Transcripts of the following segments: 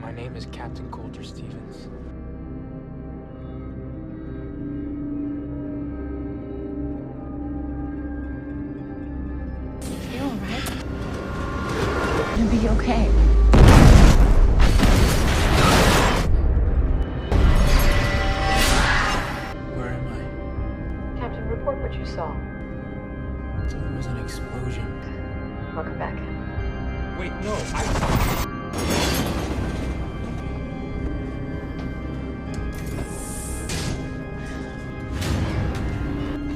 My name is Captain Coulter Stevens. You're all right. You'll be okay. Where am I? Captain, report what you saw. There was an explosion. Welcome back. Wait, no,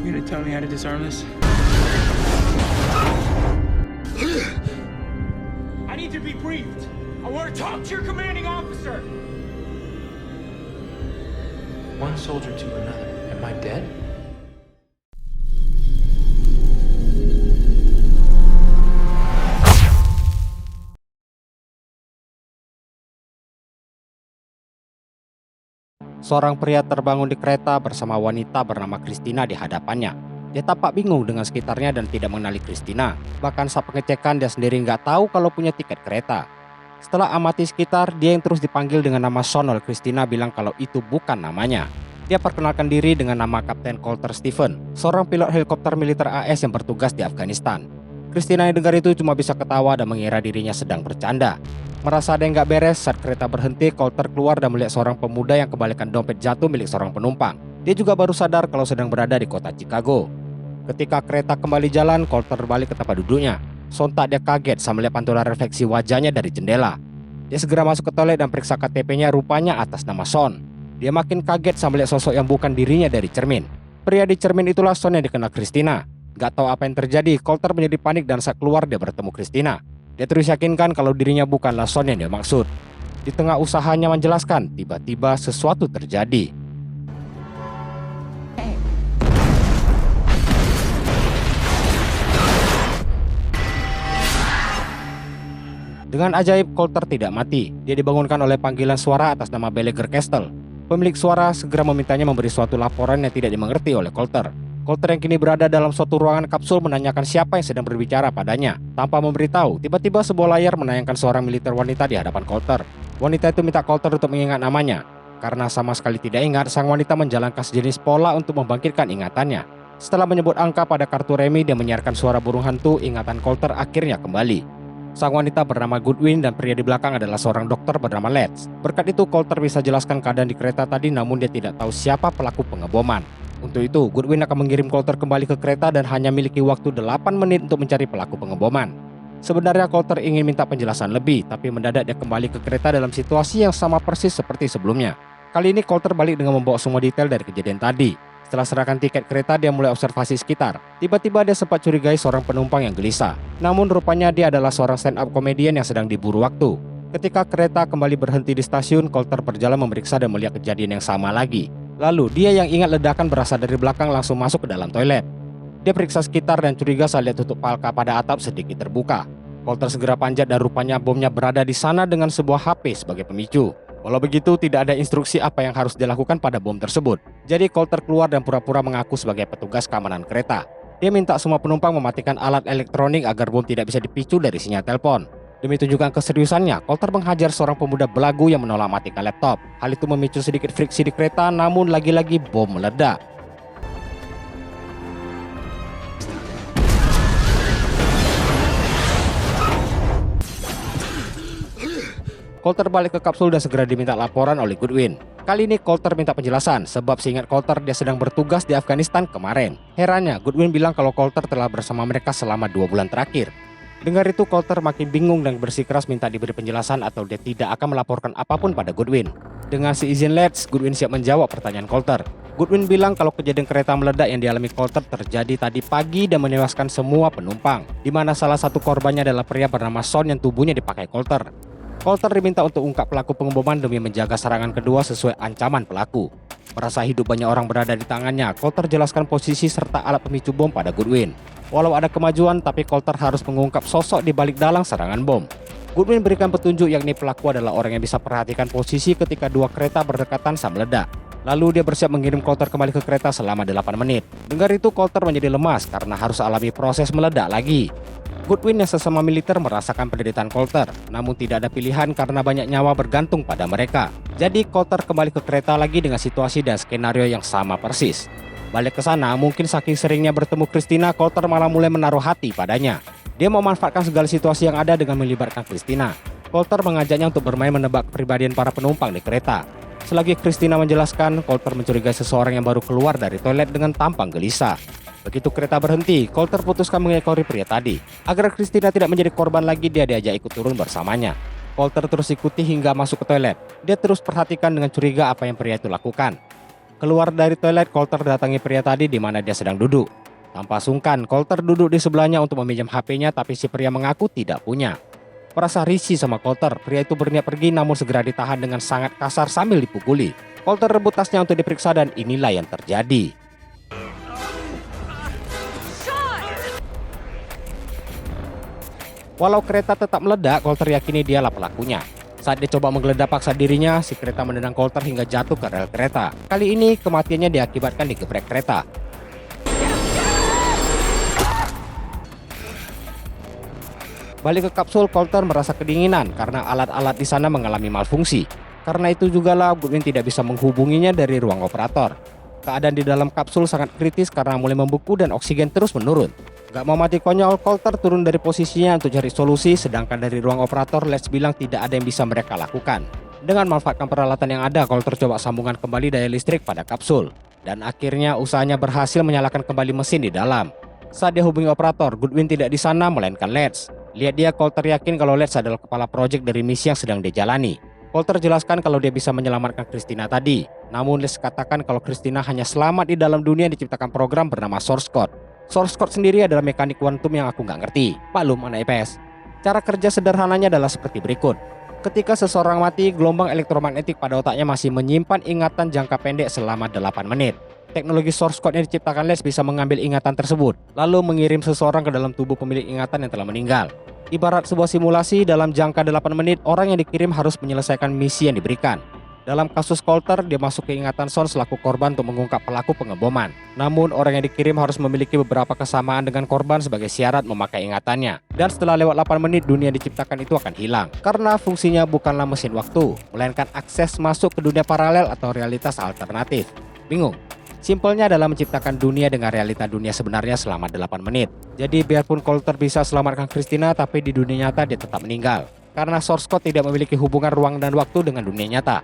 You gonna tell me how to disarm this? I need to be briefed. I want to talk to your commanding officer. One soldier to another. Am I dead? Seorang pria terbangun di kereta bersama wanita bernama Christina di hadapannya. Dia tampak bingung dengan sekitarnya dan tidak mengenali Christina. Bahkan saat pengecekan dia sendiri nggak tahu kalau punya tiket kereta. Setelah amati sekitar, dia yang terus dipanggil dengan nama Sean oleh Christina bilang kalau itu bukan namanya. Dia perkenalkan diri dengan nama Kapten Coulter Stevens, seorang pilot helikopter militer AS yang bertugas di Afghanistan. Christina yang dengar itu cuma bisa ketawa dan mengira dirinya sedang bercanda. Merasa ada yang gak beres, saat kereta berhenti, Coulter keluar dan melihat seorang pemuda yang kembalikan dompet jatuh milik seorang penumpang. Dia juga baru sadar kalau sedang berada di kota Chicago. Ketika kereta kembali jalan, Coulter balik ke tempat duduknya. Sontak dia kaget saat melihat pantulan refleksi wajahnya dari jendela. Dia segera masuk ke toilet dan periksa KTP-nya, rupanya atas nama Sean. Dia makin kaget saat melihat sosok yang bukan dirinya dari cermin. Pria di cermin itulah Sean yang dikenal Christina. Gak tahu apa yang terjadi, Coulter menjadi panik dan saat keluar dia bertemu Christina. Dia terus yakinkan kalau dirinya bukanlah Sean yang dia maksud. Di tengah usahanya menjelaskan, tiba-tiba sesuatu terjadi. Hey. Dengan ajaib, Coulter tidak mati. Dia dibangunkan oleh panggilan suara atas nama Belegar Castle. Pemilik suara segera memintanya memberi suatu laporan yang tidak dimengerti oleh Coulter. Coulter yang kini berada dalam suatu ruangan kapsul menanyakan siapa yang sedang berbicara padanya. Tanpa memberitahu, tiba-tiba sebuah layar menayangkan seorang militer wanita di hadapan Coulter. Wanita itu minta Coulter untuk mengingat namanya. Karena sama sekali tidak ingat, sang wanita menjalankan sejenis pola untuk membangkitkan ingatannya. Setelah menyebut angka pada kartu remi dan menyiarkan suara burung hantu, ingatan Coulter akhirnya kembali. Sang wanita bernama Goodwin dan pria di belakang adalah seorang dokter bernama Letts. Berkat itu Coulter bisa jelaskan keadaan di kereta tadi, namun dia tidak tahu siapa pelaku pengeboman. Untuk itu, Goodwin akan mengirim Coulter kembali ke kereta dan hanya memiliki waktu 8 menit untuk mencari pelaku pengeboman. Sebenarnya Coulter ingin minta penjelasan lebih, tapi mendadak dia kembali ke kereta dalam situasi yang sama persis seperti sebelumnya. Kali ini Coulter balik dengan membawa semua detail dari kejadian tadi. Setelah serahkan tiket kereta, dia mulai observasi sekitar. Tiba-tiba dia sempat curigai seorang penumpang yang gelisah. Namun rupanya dia adalah seorang stand-up komedian yang sedang diburu waktu. Ketika kereta kembali berhenti di stasiun, Coulter berjalan memeriksa dan melihat kejadian yang sama lagi. Lalu dia yang ingat ledakan berasal dari belakang langsung masuk ke dalam toilet. Dia periksa sekitar dan curiga saat lihat tutup palka pada atap sedikit terbuka. Coulter segera panjat dan rupanya bomnya berada di sana dengan sebuah HP sebagai pemicu. Walau begitu, tidak ada instruksi apa yang harus dilakukan pada bom tersebut. Jadi Coulter keluar dan pura-pura mengaku sebagai petugas keamanan kereta. Dia minta semua penumpang mematikan alat elektronik agar bom tidak bisa dipicu dari sinyal telepon. Demi tunjukkan keseriusannya, Coulter menghajar seorang pemuda belagu yang menolak matikan laptop. Hal itu memicu sedikit friksi di kereta, namun lagi-lagi bom meledak. Coulter balik ke kapsul dan segera diminta laporan oleh Goodwin. Kali ini Coulter minta penjelasan, sebab seingat Coulter dia sedang bertugas di Afghanistan kemarin. Herannya, Goodwin bilang kalau Coulter telah bersama mereka selama 2 bulan terakhir. Dengar itu, Coulter makin bingung dan bersikeras minta diberi penjelasan atau dia tidak akan melaporkan apapun pada Goodwin. Dengan seizin Letts, Goodwin siap menjawab pertanyaan Coulter. Goodwin bilang kalau kejadian kereta meledak yang dialami Coulter terjadi tadi pagi dan menewaskan semua penumpang, di mana salah satu korbannya adalah pria bernama Sean yang tubuhnya dipakai Coulter. Coulter diminta untuk ungkap pelaku pengeboman demi menjaga serangan kedua sesuai ancaman pelaku. Merasa hidup banyak orang berada di tangannya, Coulter jelaskan posisi serta alat pemicu bom pada Goodwin. Walau ada kemajuan, tapi Coulter harus mengungkap sosok di balik dalang serangan bom. Goodwin berikan petunjuk yakni pelaku adalah orang yang bisa perhatikan posisi ketika dua kereta berdekatan saat meledak. Lalu dia bersiap mengirim Coulter kembali ke kereta selama 8 menit. Dengar itu, Coulter menjadi lemas karena harus alami proses meledak lagi. Goodwin yang sesama militer merasakan penderitaan Coulter, namun tidak ada pilihan karena banyak nyawa bergantung pada mereka. Jadi Coulter kembali ke kereta lagi dengan situasi dan skenario yang sama persis. Balik ke sana, mungkin saking seringnya bertemu Christina, Coulter malah mulai menaruh hati padanya. Dia memanfaatkan segala situasi yang ada dengan melibatkan Christina. Coulter mengajaknya untuk bermain menebak kepribadian para penumpang di kereta. Selagi Christina menjelaskan, Coulter mencurigai seseorang yang baru keluar dari toilet dengan tampang gelisah. Begitu kereta berhenti, Coulter putuskan mengekori pria tadi. Agar Christina tidak menjadi korban lagi, dia diajak ikut turun bersamanya. Coulter terus ikuti hingga masuk ke toilet. Dia terus perhatikan dengan curiga apa yang pria itu lakukan. Keluar dari toilet, Coulter datangi pria tadi di mana dia sedang duduk. Tanpa sungkan, Coulter duduk di sebelahnya untuk meminjam HP-nya, tapi si pria mengaku tidak punya. Merasa risih sama Coulter, pria itu berniat pergi namun segera ditahan dengan sangat kasar sambil dipukuli. Coulter rebut tasnya untuk diperiksa dan inilah yang terjadi. Walau kereta tetap meledak, Coulter yakini dialah pelakunya. Saat dia coba menggeledah paksa dirinya, si kereta menendang Coulter hingga jatuh ke rel kereta. Kali ini kematiannya diakibatkan digeprek kereta. Balik ke kapsul, Coulter merasa kedinginan karena alat-alat di sana mengalami malfungsi. Karena itu jugalah Goodwin tidak bisa menghubunginya dari ruang operator. Keadaan di dalam kapsul sangat kritis karena mulai membeku dan oksigen terus menurun. Gak mau mati konyol, Coulter turun dari posisinya untuk cari solusi, sedangkan dari ruang operator, Let's bilang tidak ada yang bisa mereka lakukan. Dengan memanfaatkan peralatan yang ada, Coulter coba sambungan kembali daya listrik pada kapsul. Dan akhirnya usahanya berhasil menyalakan kembali mesin di dalam. Saat dia hubungi operator, Goodwin tidak di sana melainkan Let's. Lihat dia, Coulter yakin kalau Let's adalah kepala proyek dari misi yang sedang dia jalani. Coulter jelaskan kalau dia bisa menyelamatkan Christina tadi. Namun Let's katakan kalau Christina hanya selamat di dalam dunia yang diciptakan program bernama Source Code. Source Code sendiri adalah mekanik kuantum yang aku nggak ngerti. Maklum anak IPS. Cara kerja sederhananya adalah seperti berikut. Ketika seseorang mati, gelombang elektromagnetik pada otaknya masih menyimpan ingatan jangka pendek selama 8 menit. Teknologi Source Code yang diciptakan Let's bisa mengambil ingatan tersebut, lalu mengirim seseorang ke dalam tubuh pemilik ingatan yang telah meninggal. Ibarat sebuah simulasi, dalam jangka 8 menit, orang yang dikirim harus menyelesaikan misi yang diberikan. Dalam kasus Coulter, dia masuk ke ingatan Son selaku korban untuk mengungkap pelaku pengeboman. Namun, orang yang dikirim harus memiliki beberapa kesamaan dengan korban sebagai syarat memakai ingatannya. Dan setelah lewat 8 menit, dunia yang diciptakan itu akan hilang. Karena fungsinya bukanlah mesin waktu, melainkan akses masuk ke dunia paralel atau realitas alternatif. Bingung? Simpelnya adalah menciptakan dunia dengan realita dunia sebenarnya selama 8 menit. Jadi biarpun Coulter bisa selamatkan Christina, tapi di dunia nyata dia tetap meninggal. Karena Source Code tidak memiliki hubungan ruang dan waktu dengan dunia nyata.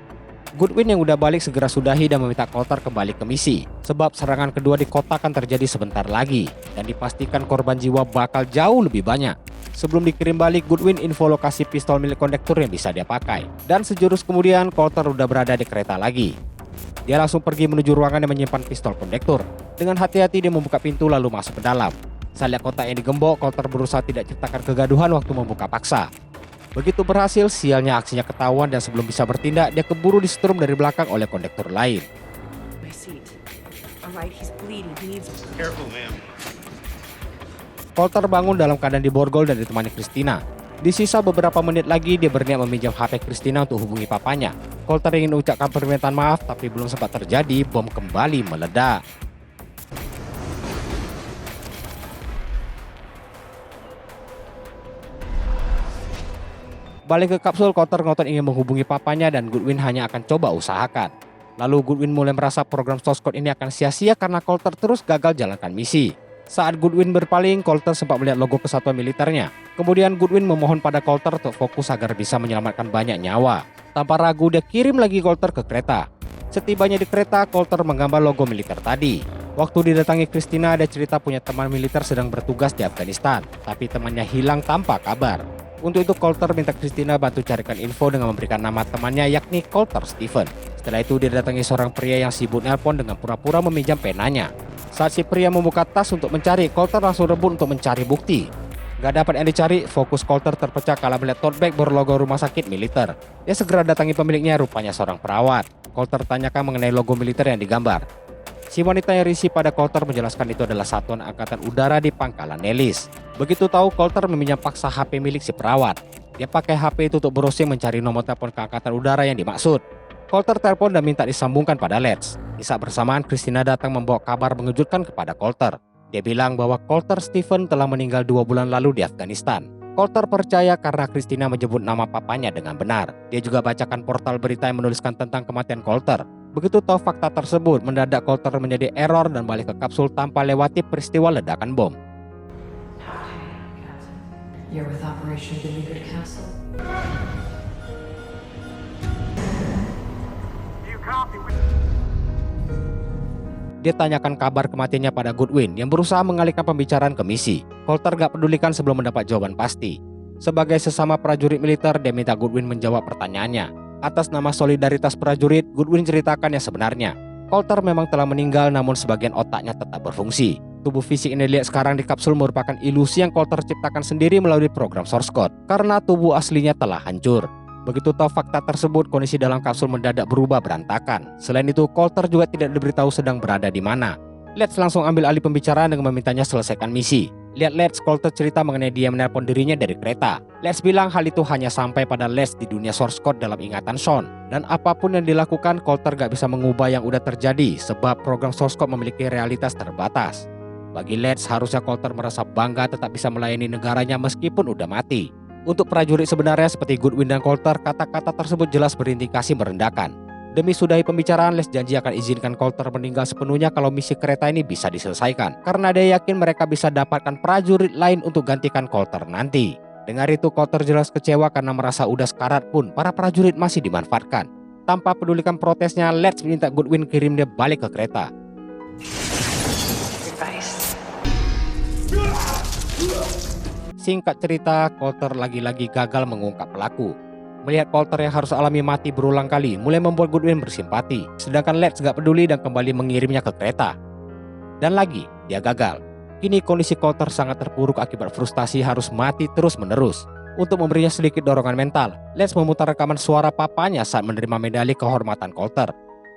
Goodwin yang udah balik segera sudahi dan meminta Coulter kembali ke misi. Sebab serangan kedua di kota akan terjadi sebentar lagi. Dan dipastikan korban jiwa bakal jauh lebih banyak. Sebelum dikirim balik, Goodwin info lokasi pistol milik kondektur yang bisa dia pakai. Dan sejurus kemudian, Coulter udah berada di kereta lagi. Dia langsung pergi menuju ruangan yang menyimpan pistol kondektur. Dengan hati-hati dia membuka pintu lalu masuk ke dalam. Saat lihat kotak yang digembok, Coulter berusaha tidak ciptakan kegaduhan waktu membuka paksa. Begitu berhasil, sialnya aksinya ketahuan dan sebelum bisa bertindak, dia keburu disetrum dari belakang oleh kondektur lain. My seat. All right, he's bleeding. He needs... Careful, ma'am. Coulter bangun dalam keadaan diborgol dan ditemani Christina. Di sisa beberapa menit lagi, dia berniat meminjam HP Christina untuk hubungi papanya. Coulter ingin ucapkan permintaan maaf, tapi belum sempat terjadi, bom kembali meledak. Balik ke kapsul, Coulter ngotot ingin menghubungi papanya dan Goodwin hanya akan coba usahakan. Lalu Goodwin mulai merasa program Source Code ini akan sia-sia karena Coulter terus gagal jalankan misi. Saat Goodwin berpaling, Coulter sempat melihat logo kesatuan militernya. Kemudian Goodwin memohon pada Coulter untuk fokus agar bisa menyelamatkan banyak nyawa. Tanpa ragu, dia kirim lagi Coulter ke kereta. Setibanya di kereta, Coulter menggambar logo militer tadi. Waktu didatangi Christina, ada cerita punya teman militer sedang bertugas di Afghanistan, tapi temannya hilang tanpa kabar. Untuk itu Coulter minta Christina bantu carikan info dengan memberikan nama temannya yakni Coulter Stephen. Setelah itu dia datangi seorang pria yang sibuk nelpon dengan pura-pura meminjam penanya. Saat si pria membuka tas untuk mencari, Coulter langsung rebut untuk mencari bukti. Gak dapat yang dicari, fokus Coulter terpecah kala melihat tote bag berlogo rumah sakit militer. Dia segera datangi pemiliknya, rupanya seorang perawat. Coulter tanyakan mengenai logo militer yang digambar. Si wanita yang risih pada Coulter menjelaskan itu adalah satuan angkatan udara di Pangkalan Nellis. Begitu tahu, Coulter meminjam paksa HP milik si perawat. Dia pakai HP itu untuk browsing mencari nomor telepon ke angkatan udara yang dimaksud. Coulter telepon dan minta disambungkan pada Let's. Di saat bersamaan, Christina datang membawa kabar mengejutkan kepada Coulter. Dia bilang bahwa Colter Stephen telah meninggal 2 bulan lalu di Afghanistan. Colter percaya karena Christina menyebut nama papanya dengan benar. Dia juga bacakan portal berita yang menuliskan tentang kematian Colter. Begitu tahu fakta tersebut, mendadak Colter menjadi error dan balik ke kapsul tanpa lewati peristiwa ledakan bom. You're with Operation Beleaguered Castle? Dia tanyakan kabar kematiannya pada Goodwin yang berusaha mengalihkan pembicaraan ke misi. Colter gak pedulikan sebelum mendapat jawaban pasti. Sebagai sesama prajurit militer, dia minta Goodwin menjawab pertanyaannya. Atas nama solidaritas prajurit, Goodwin ceritakan yang sebenarnya. Colter memang telah meninggal, namun sebagian otaknya tetap berfungsi. Tubuh fisik yang dilihat sekarang di kapsul merupakan ilusi yang Colter ciptakan sendiri melalui program source code, karena tubuh aslinya telah hancur. Begitu tahu fakta tersebut, kondisi dalam kapsul mendadak berubah berantakan. Selain itu, Colter juga tidak diberitahu sedang berada di mana. Let's langsung ambil alih pembicaraan dengan memintanya selesaikan misi. Lihat Let's, Colter cerita mengenai dia menelpon dirinya dari kereta. Let's bilang hal itu hanya sampai pada Let's di dunia source code dalam ingatan Sean. Dan apapun yang dilakukan, Colter gak bisa mengubah yang udah terjadi sebab program source code memiliki realitas terbatas. Bagi Let's, harusnya Colter merasa bangga tetap bisa melayani negaranya meskipun udah mati. Untuk prajurit sebenarnya seperti Goodwin dan Colter, kata-kata tersebut jelas berindikasi merendahkan. Demi sudahi pembicaraan, Les janji akan izinkan Colter meninggal sepenuhnya kalau misi kereta ini bisa diselesaikan. Karena dia yakin mereka bisa dapatkan prajurit lain untuk gantikan Colter nanti. Dengar itu, Colter jelas kecewa karena merasa udah sekarat pun para prajurit masih dimanfaatkan. Tanpa pedulikan protesnya, Les minta Goodwin kirim dia balik ke kereta. Singkat cerita, Colter lagi-lagi gagal mengungkap pelaku. Melihat Colter yang harus alami mati berulang kali mulai membuat Goodwin bersimpati. Sedangkan Let's gak peduli dan kembali mengirimnya ke kereta. Dan lagi, dia gagal. Kini kondisi Colter sangat terpuruk akibat frustasi harus mati terus-menerus. Untuk memberinya sedikit dorongan mental, Let's memutar rekaman suara papanya saat menerima medali kehormatan Colter.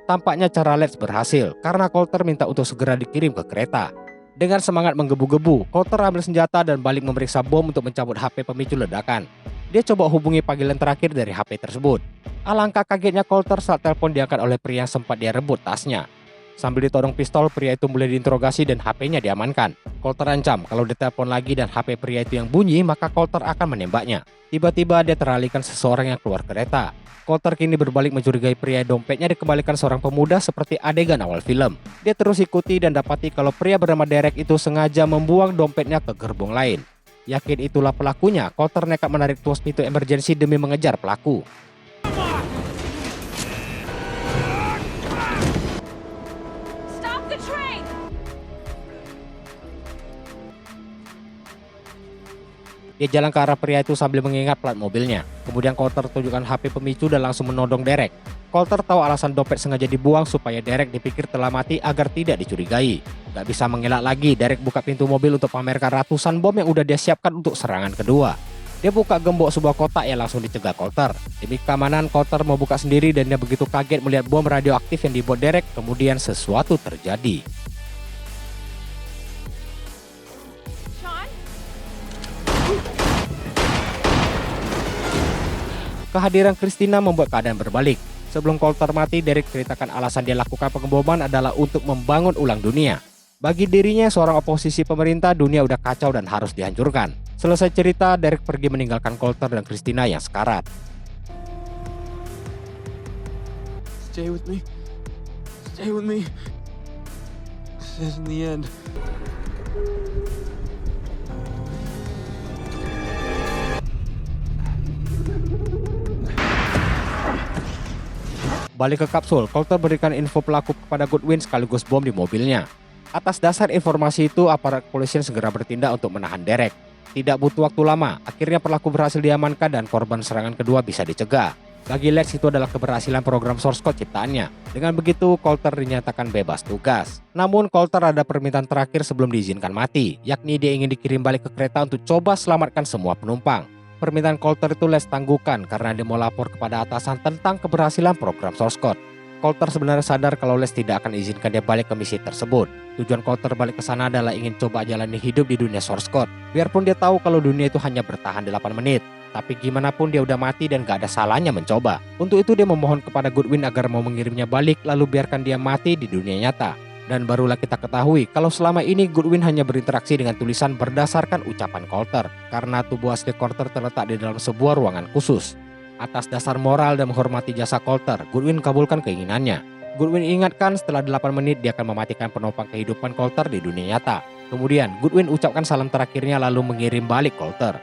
Tampaknya cara Let's berhasil karena Colter minta untuk segera dikirim ke kereta. Dengan semangat menggebu-gebu, Colter ambil senjata dan balik memeriksa bom untuk mencabut HP pemicu ledakan. Dia coba hubungi panggilan terakhir dari HP tersebut. Alangkah kagetnya Colter saat telepon diangkat oleh pria yang sempat dia rebut tasnya. Sambil ditodong pistol, pria itu mulai diinterogasi dan HP-nya diamankan. Colter ancam kalau ditelepon lagi dan HP pria itu yang bunyi, maka Colter akan menembaknya. Tiba-tiba dia teralihkan seseorang yang keluar kereta. Colter kini berbalik mencurigai pria dompetnya dikembalikan seorang pemuda seperti adegan awal film. Dia terus ikuti dan dapati kalau pria bernama Derek itu sengaja membuang dompetnya ke gerbong lain. Yakin itulah pelakunya, Colter nekat menarik tuas pintu emergensi demi mengejar pelaku. Stop the train! Dia jalan ke arah pria itu sambil mengingat plat mobilnya. Kemudian Colter tunjukkan HP pemicu dan langsung menodong Derek. Colter tahu alasan dompet sengaja dibuang supaya Derek dipikir telah mati agar tidak dicurigai. Gak bisa mengelak lagi, Derek buka pintu mobil untuk pamerkan ratusan bom yang udah dia siapkan untuk serangan kedua. Dia buka gembok sebuah kotak yang langsung dicegah Colter. Demi keamanan, Colter mau buka sendiri dan dia begitu kaget melihat bom radioaktif yang dibuat Derek. Kemudian sesuatu terjadi. Kehadiran Christina membuat keadaan berbalik. Sebelum Colter mati, Derek ceritakan alasan dia lakukan pengeboman adalah untuk membangun ulang dunia. Bagi dirinya, seorang oposisi pemerintah, dunia udah kacau dan harus dihancurkan. Selesai cerita, Derek pergi meninggalkan Colter dan Christina yang sekarat. Stay with me. Stay with me. This isn't the end. Balik ke kapsul, Colter berikan info pelaku kepada Goodwin sekaligus bom di mobilnya. Atas dasar informasi itu, aparat kepolisian segera bertindak untuk menahan Derek. Tidak butuh waktu lama, akhirnya pelaku berhasil diamankan dan korban serangan kedua bisa dicegah. Bagi Lex itu adalah keberhasilan program source code ciptaannya. Dengan begitu, Colter dinyatakan bebas tugas. Namun, Colter ada permintaan terakhir sebelum diizinkan mati, yakni dia ingin dikirim balik ke kereta untuk coba selamatkan semua penumpang. Permintaan Colter itu Les tangguhkan karena dia mau lapor kepada atasan tentang keberhasilan program source code. Colter sebenarnya sadar kalau Les tidak akan izinkan dia balik ke misi tersebut. Tujuan Colter balik ke sana adalah ingin coba jalani hidup di dunia source code. Biarpun dia tahu kalau dunia itu hanya bertahan 8 menit. Tapi gimana pun dia udah mati dan gak ada salahnya mencoba. Untuk itu dia memohon kepada Goodwin agar mau mengirimnya balik lalu biarkan dia mati di dunia nyata. Dan barulah kita ketahui kalau selama ini Goodwin hanya berinteraksi dengan tulisan berdasarkan ucapan Coulter, karena tubuh asli Coulter terletak di dalam sebuah ruangan khusus. Atas dasar moral dan menghormati jasa Coulter, Goodwin kabulkan keinginannya. Goodwin ingatkan setelah 8 menit dia akan mematikan penopang kehidupan Coulter di dunia nyata. Kemudian Goodwin ucapkan salam terakhirnya lalu mengirim balik Coulter.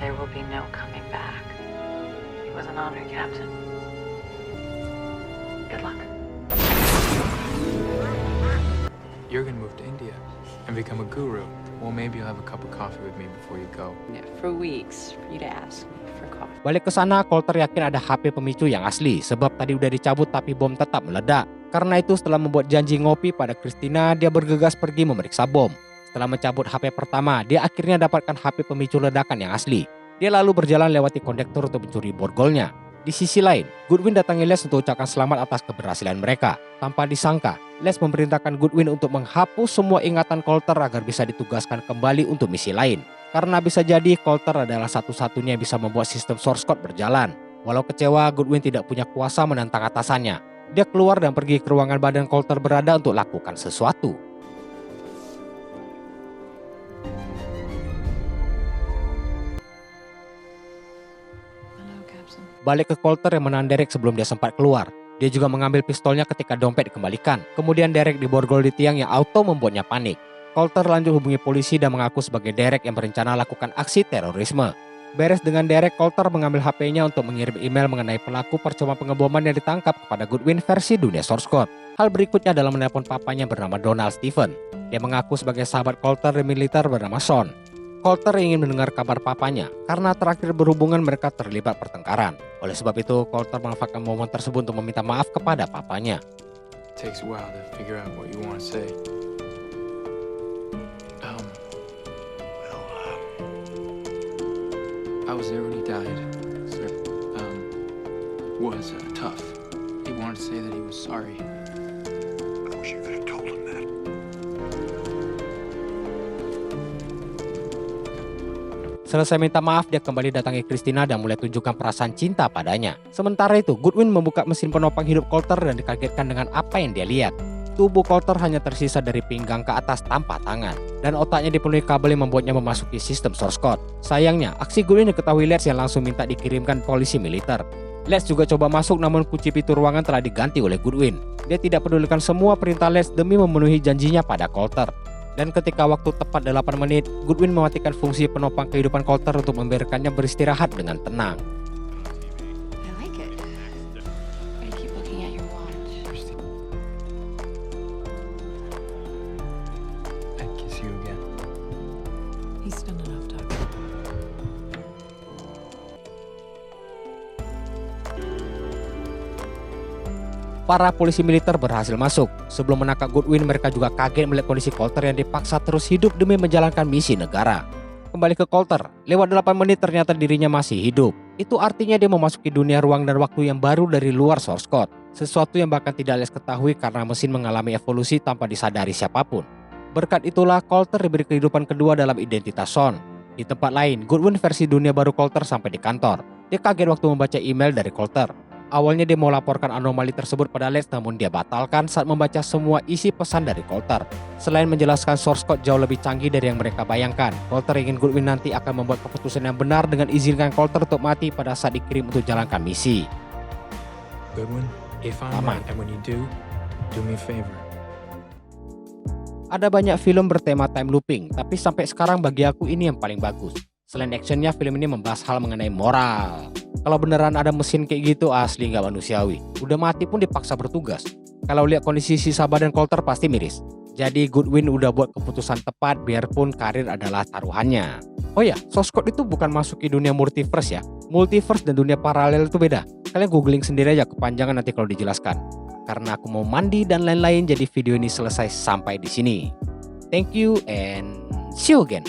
There will be no coming back. It was an honor, Captain. Good luck. You're gonna move to India and become a guru. Well, maybe you'll have a cup of coffee with me before you go. Yeah, for weeks, for you to ask me for coffee. Balik ke sana, Coulter yakin ada HP pemicu yang asli sebab tadi udah dicabut tapi bom tetap meledak. Karena itu setelah membuat janji ngopi pada Christina, dia bergegas pergi memeriksa bom. Setelah mencabut HP pertama, dia akhirnya dapatkan HP pemicu ledakan yang asli. Dia lalu berjalan lewati kondektur untuk mencuri borgolnya. Di sisi lain, Goodwin datangi Les untuk ucapkan selamat atas keberhasilan mereka. Tanpa disangka, Les memerintahkan Goodwin untuk menghapus semua ingatan Coulter agar bisa ditugaskan kembali untuk misi lain. Karena bisa jadi Coulter adalah satu-satunya yang bisa membuat sistem source code berjalan. Walau kecewa, Goodwin tidak punya kuasa menantang atasannya. Dia keluar dan pergi ke ruangan badan Coulter berada untuk lakukan sesuatu. Balik ke Coulter yang menahan Derek sebelum dia sempat keluar. Dia juga mengambil pistolnya ketika dompet dikembalikan. Kemudian Derek diborgol di tiang yang auto membuatnya panik. Coulter lanjut hubungi polisi dan mengaku sebagai Derek yang berencana lakukan aksi terorisme. Beres dengan Derek, Coulter mengambil HP-nya untuk mengirim email mengenai pelaku percobaan pengeboman yang ditangkap kepada Goodwin versi dunia source code. Hal berikutnya adalah menelpon papanya bernama Donald Stephen. Dia mengaku sebagai sahabat Coulter di militer bernama Sean. Coulter ingin mendengar kabar papanya karena terakhir berhubungan mereka terlibat pertengkaran. Oleh sebab itu, Coulter memanfaatkan momen tersebut untuk meminta maaf kepada papanya. It takes a while to figure out what you want to say. I was there when he died, sir. Was tough. He wanted to say that he was sorry. I wish you could have told him that. Selesai minta maaf, dia kembali datangi Christina dan mulai tunjukkan perasaan cinta padanya. Sementara itu, Goodwin membuka mesin penopang hidup Coulter dan dikagetkan dengan apa yang dia lihat. Tubuh Coulter hanya tersisa dari pinggang ke atas tanpa tangan, dan otaknya dipenuhi kabel yang membuatnya memasuki sistem source code. Sayangnya, aksi Goodwin diketahui Les yang langsung minta dikirimkan polisi militer. Les juga coba masuk namun kunci pintu ruangan telah diganti oleh Goodwin. Dia tidak pedulikan semua perintah Les demi memenuhi janjinya pada Coulter. Dan ketika waktu tepat 8 menit, Goodwin mematikan fungsi penopang kehidupan Coulter untuk membiarkannya beristirahat dengan tenang. I like it. Why do you keep looking at your watch? I'd kiss you again. He's done enough talking. Para polisi militer berhasil masuk. Sebelum menangkap Goodwin, mereka juga kaget melihat kondisi Coulter yang dipaksa terus hidup demi menjalankan misi negara. Kembali ke Coulter, lewat 8 menit ternyata dirinya masih hidup. Itu artinya dia memasuki dunia ruang dan waktu yang baru dari luar source code. Sesuatu yang bahkan tidak Les ketahui karena mesin mengalami evolusi tanpa disadari siapapun. Berkat itulah Coulter diberi kehidupan kedua dalam identitas Sean. Di tempat lain, Goodwin versi dunia baru Coulter sampai di kantor. Dia kaget waktu membaca email dari Coulter. Awalnya dia mau laporkan anomali tersebut pada Les, namun dia batalkan saat membaca semua isi pesan dari Coulter. Selain menjelaskan source code jauh lebih canggih dari yang mereka bayangkan, Coulter ingin Goodwin nanti akan membuat keputusan yang benar dengan izinkan Coulter untuk mati pada saat dikirim untuk jalankan misi. Goodwin, if I'm Aman. right, and when you do me a favor. Ada banyak film bertema time looping, tapi sampai sekarang bagi aku ini yang paling bagus. Selain actionnya, film ini membahas hal mengenai moral. Kalau beneran ada mesin kayak gitu, asli nggak manusiawi. Udah mati pun dipaksa bertugas. Kalau lihat kondisi sisa badan Coulter pasti miris. Jadi Goodwin udah buat keputusan tepat biarpun karir adalah taruhannya. Oh ya, source code itu bukan masuk ke dunia multiverse ya. Multiverse dan dunia paralel itu beda. Kalian googling sendiri aja, kepanjangan nanti kalau dijelaskan. Karena aku mau mandi dan lain-lain, jadi video ini selesai sampai di sini. Thank you and see you again.